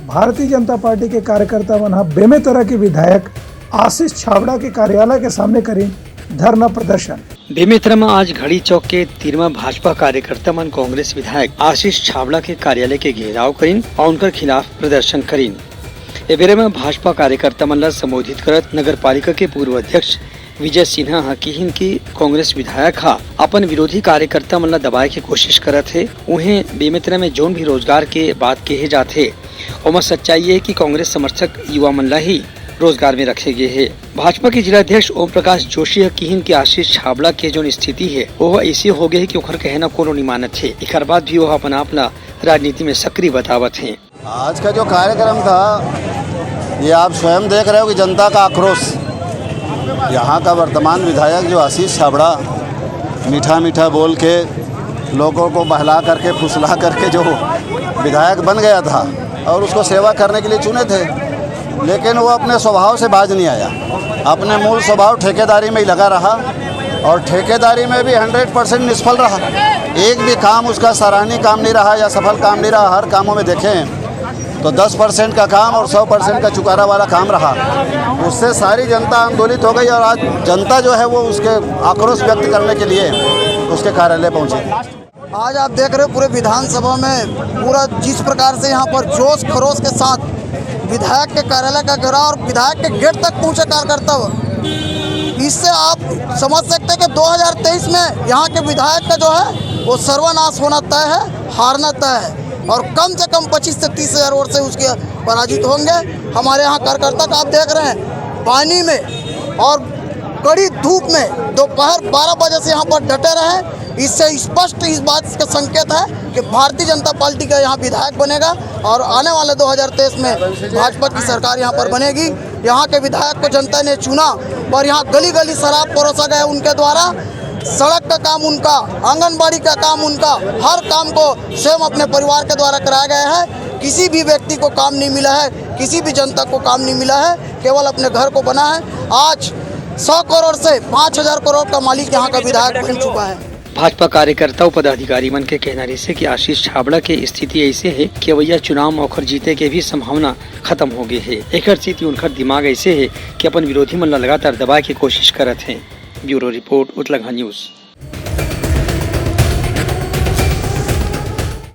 Bharatiya Janata party के कार्यकर्ता मन बेमेतरा के विधायक आशीष छाबड़ा के कार्यालय के सामने करें धरना प्रदर्शन। बेमेतरा में आज घड़ी चौक के 13वां भाजपा कार्यकर्ता मन कांग्रेस विधायक आशीष छाबड़ा के कार्यालय के घेराव करीन और उनकर खिलाफ प्रदर्शन करीन। ए बेरे में भाजपा कार्यकर्ता मन ला संबोधित करत नगर पालिका के पूर्व अध्यक्ष विजय सिन्हा हकीहिन की कांग्रेस विधायक अपन विरोधी कार्यकर्ता मन ला दबाए के कोशिश करत है। उन्हें बेमेतरा में जोन भी रोजगार के बात कहे जाते ओमा सच्चाई है कि कांग्रेस समर्थक युवा मन ला ही रोजगार में रखे गए है। भाजपा के जिला अध्यक्ष ओम प्रकाश जोशी हकीहिन की आशीष छाबड़ा के जो स्थिति है वो ऐसी हो गई है कि ओखर कहना कोनो नहीं मानत है। एक बाद भी वो अपना राजनीति में सक्रिय बतावत है। आज का जो कार्यक्रम था ये आप स्वयं देख रहे हो कि जनता का आक्रोश। यहाँ का वर्तमान विधायक जो आशीष छाबड़ा मीठा मीठा बोल के लोगों को बहला करके फुसला करके जो विधायक बन गया था और उसको सेवा करने के लिए चुने थे, लेकिन वो अपने स्वभाव से बाज नहीं आया। अपने मूल स्वभाव ठेकेदारी में ही लगा रहा और ठेकेदारी में भी 100% निष्फल रहा। एक भी काम उसका सराहनीय काम नहीं रहा या सफल काम नहीं रहा। हर कामों में देखें तो 10% का काम और 100% का चुकारा वाला काम रहा। उससे सारी जनता आंदोलित हो गई और आज जनता जो है वो उसके आक्रोश व्यक्त करने के लिए उसके कार्यालय पहुंची। आज आप देख रहे हो पूरे विधानसभा में पूरा जिस प्रकार से यहाँ पर जोश खरोश के साथ विधायक के कार्यालय का घेराव और विधायक के गेट तक पहुँचे कार्यकर्ता। इससे आप समझ सकते हैं कि 2023 में यहाँ के विधायक का जो है वो सर्वनाश होना तय है, हारना तय है और कम से कम 25 से 30 हज़ार वोट से उसके पराजित होंगे। हमारे यहाँ कार्यकर्ता का आप देख रहे हैं पानी में और कड़ी धूप में दोपहर 12 बजे से यहाँ पर डटे रहे। इससे स्पष्ट इस बात का संकेत है कि भारतीय जनता पार्टी का यहाँ विधायक बनेगा और आने वाले 2023 में भाजपा की सरकार यहाँ पर बनेगी। यहाँ के विधायक को जनता ने चुना और यहाँ गली गली शराब परोसा गया उनके द्वारा। सड़क का काम उनका, आंगनबाड़ी का काम उनका, हर काम को स्वयं अपने परिवार के द्वारा कराया गया है। किसी भी व्यक्ति को काम नहीं मिला है, किसी भी जनता को काम नहीं मिला है, केवल अपने घर को बना है। आज 100 करोड़ से 5000 करोड़ का मालिक यहाँ का विधायक बन चुका है। भाजपा कार्यकर्ता और पदाधिकारी मन के कहना से कि आशीष छाबड़ा की स्थिति ऐसे है कि वैया चुनाव में ओखर जीते के भी संभावना खत्म हो गई है। एक स्थिति उनका दिमाग ऐसे है कि अपन विरोधी मन लगातार दबाए की कोशिश करत हैं। Bureau report Uttarakhand news.